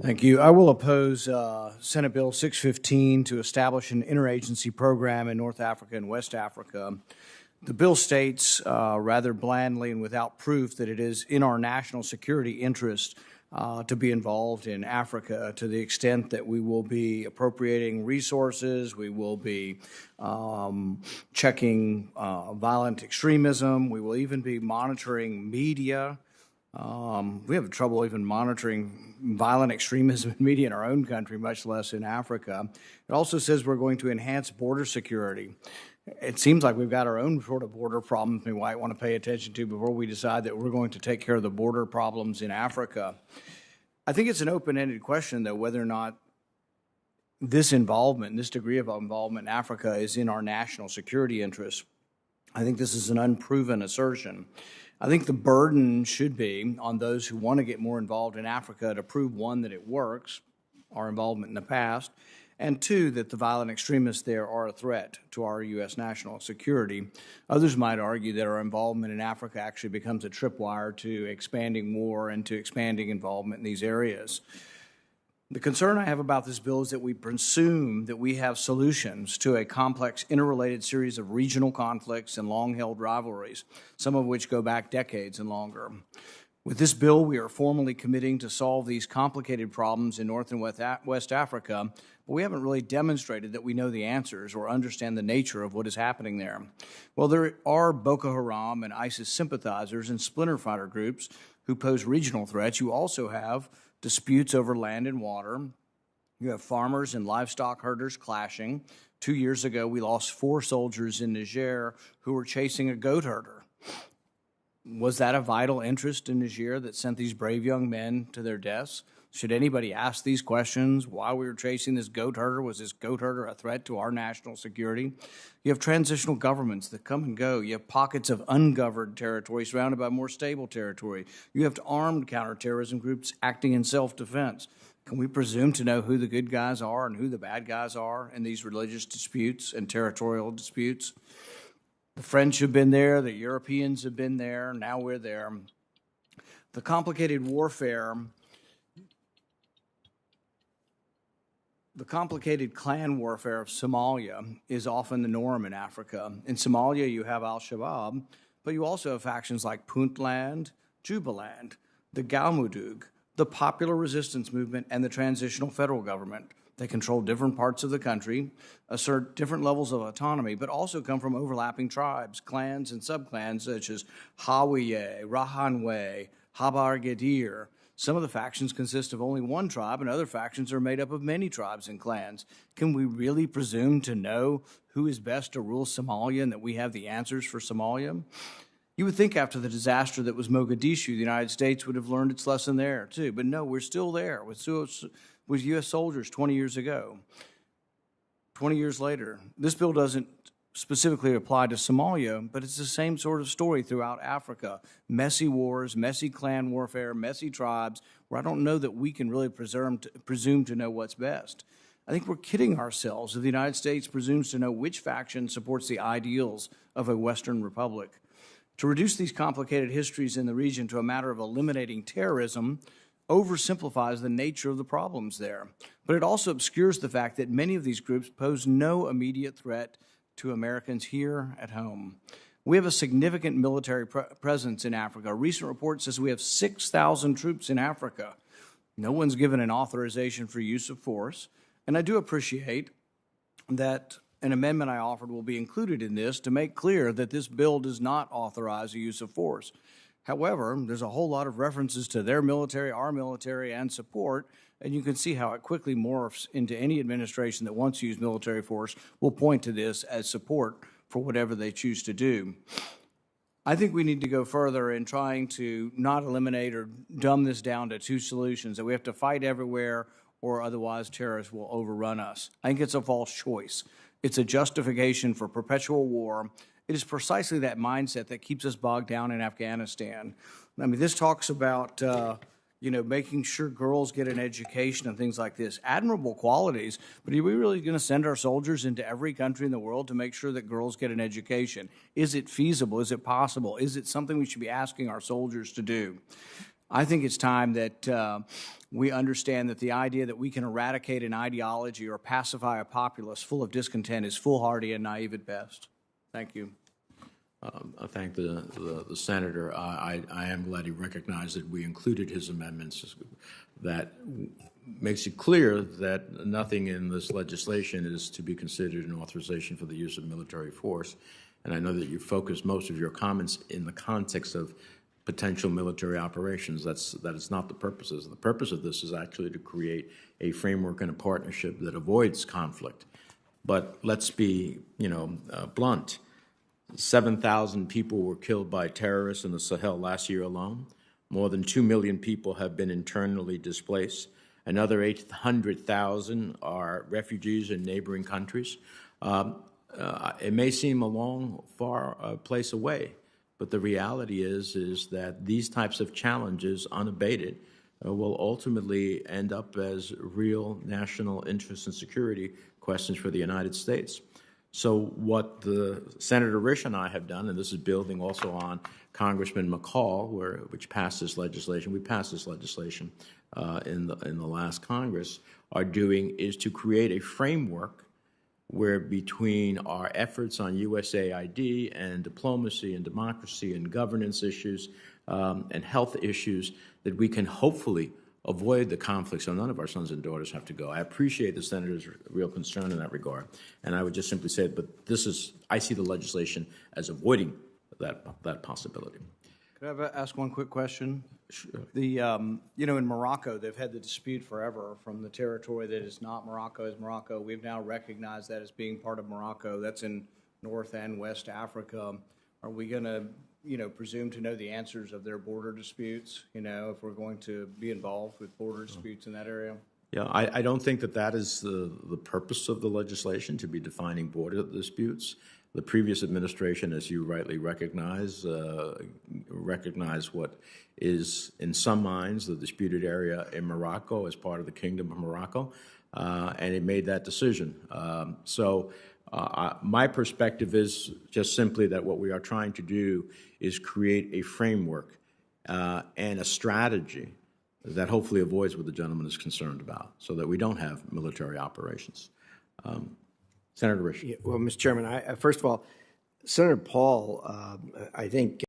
Thank you. I will oppose Senate Bill 615 to establish an interagency program in North Africa and West Africa. The bill states rather blandly and without proof that it is in our national security interest to be involved in Africa to the extent that we will be appropriating resources, we will be checking violent extremism, we will even be monitoring media. We have trouble even monitoring violent extremism in media in our own country, much less in Africa. It also says we're going to enhance border security. It seems like we've got our own sort of border problems we might want to pay attention to before we decide that we're going to take care of the border problems in Africa. I think it's an open-ended question, though, whether or not this involvement, this degree of involvement in Africa is in our national security interests. I think this is an unproven assertion. I think the burden should be on those who want to get more involved in Africa to prove, one, that it works, our involvement in the past, and two, that the violent extremists there are a threat to our U.S. national security. Others might argue that our involvement in Africa actually becomes a tripwire to expanding war and to expanding involvement in these areas. The concern I have about this bill is that we presume that we have solutions to a complex, interrelated series of regional conflicts and long-held rivalries, some of which go back decades and longer. With this bill, we are formally committing to solve these complicated problems in North and West Africa, but we haven't really demonstrated that we know the answers or understand the nature of what is happening there. Well, there are Boko Haram and ISIS sympathizers and splinter fighter groups who pose regional threats. You also have disputes over land and water. You have farmers and livestock herders clashing. 2 years ago, we lost 4 soldiers in Niger who were chasing a goat herder. Was that a vital interest in Niger that sent these brave young men to their deaths? Should anybody ask these questions? Why we were chasing this goat herder? Was this goat herder a threat to our national security? You have transitional governments that come and go. You have pockets of ungoverned territory surrounded by more stable territory. You have armed counterterrorism groups acting in self-defense. Can we presume to know who the good guys are and who the bad guys are in these religious disputes and territorial disputes? The French have been there, the Europeans have been there, now we're there. The complicated warfare, the complicated clan warfare of Somalia is often the norm in Africa. In Somalia, you have al-Shabaab, but you also have factions like Puntland, Jubaland, the Galmudug, the Popular Resistance Movement, and the Transitional Federal Government. They control different parts of the country, assert different levels of autonomy, but also come from overlapping tribes, clans, and subclans such as Hawiye, Rahanwe, Habar Gadir. Some of the factions consist of only one tribe, and other factions are made up of many tribes and clans. Can we really presume to know who is best to rule Somalia and that we have the answers for Somalia? You would think after the disaster that was Mogadishu, the United States would have learned its lesson there, too. But no, we're still there with U.S. soldiers 20 years ago. 20 years later, this bill doesn't specifically apply to Somalia, but it's the same sort of story throughout Africa. Messy wars, messy clan warfare, messy tribes, where I don't know that we can really presume to know what's best. I think we're kidding ourselves if the United States presumes to know which faction supports the ideals of a Western republic. To reduce these complicated histories in the region to a matter of eliminating terrorism oversimplifies the nature of the problems there. But it also obscures the fact that many of these groups pose no immediate threat to Americans here at home. We have a significant military presence in Africa. A recent report says we have 6,000 troops in Africa. No one's given an authorization for use of force. And I do appreciate that an amendment I offered will be included in this to make clear that this bill does not authorize the use of force. However, there's a whole lot of references to their military, our military, and support, and you can see how it quickly morphs into any administration that wants to use military force will point to this as support for whatever they choose to do. I think we need to go further in trying to not eliminate or dumb this down to 2 solutions, that we have to fight everywhere or otherwise terrorists will overrun us. I think it's a false choice. It's a justification for perpetual war. It is precisely that mindset that keeps us bogged down in Afghanistan. I mean, this talks about, making sure girls get an education and things like this. Admirable qualities, but are we really going to send our soldiers into every country in the world to make sure that girls get an education? Is it feasible? Is it possible? Is it something we should be asking our soldiers to do? I think it's time that we understand that the idea that we can eradicate an ideology or pacify a populace full of discontent is foolhardy and naive at best. Thank you. I thank the senator. I am glad he recognized that we included his amendments. That makes it clear that nothing in this legislation is to be considered an authorization for the use of military force. And I know that you focused most of your comments in the context of potential military operations. That is not the purposes. The purpose of this is actually to create a framework and a partnership that avoids conflict. But let's be, blunt. 7,000 people were killed by terrorists in the Sahel last year alone. More than 2 million people have been internally displaced. Another 800,000 are refugees in neighboring countries. It may seem a long, far place away, but the reality is that these types of challenges, unabated, will ultimately end up as real national interest and security questions for the United States. So what the Senator Risch and I have done, and this is building also on Congressman McCall, which passed this legislation, we passed this legislation in the last Congress, are doing is to create a framework where between our efforts on USAID and diplomacy and democracy and governance issues and health issues, that we can hopefully avoid the conflict so none of our sons and daughters have to go. I appreciate the senator's real concern in that regard, and I would just simply say, but I see the legislation as avoiding that possibility. Could I ask one quick question? Sure. In Morocco, they've had the dispute forever from the territory that is not Morocco as Morocco. We've now recognized that as being part of Morocco. That's in North and West Africa. Are we going to, presume to know the answers of their border disputes, if we're going to be involved with border disputes in that area? Yeah, I don't think that is the purpose of the legislation, to be defining border disputes. The previous administration, as you rightly recognize what is, in some minds, the disputed area in Morocco as part of the Kingdom of Morocco, and it made that decision. My perspective is just simply that what we are trying to do is create a framework and a strategy that hopefully avoids what the gentleman is concerned about, so that we don't have military operations. Senator Risch. Yeah, well, Mr. Chairman, first of all, Senator Paul, I think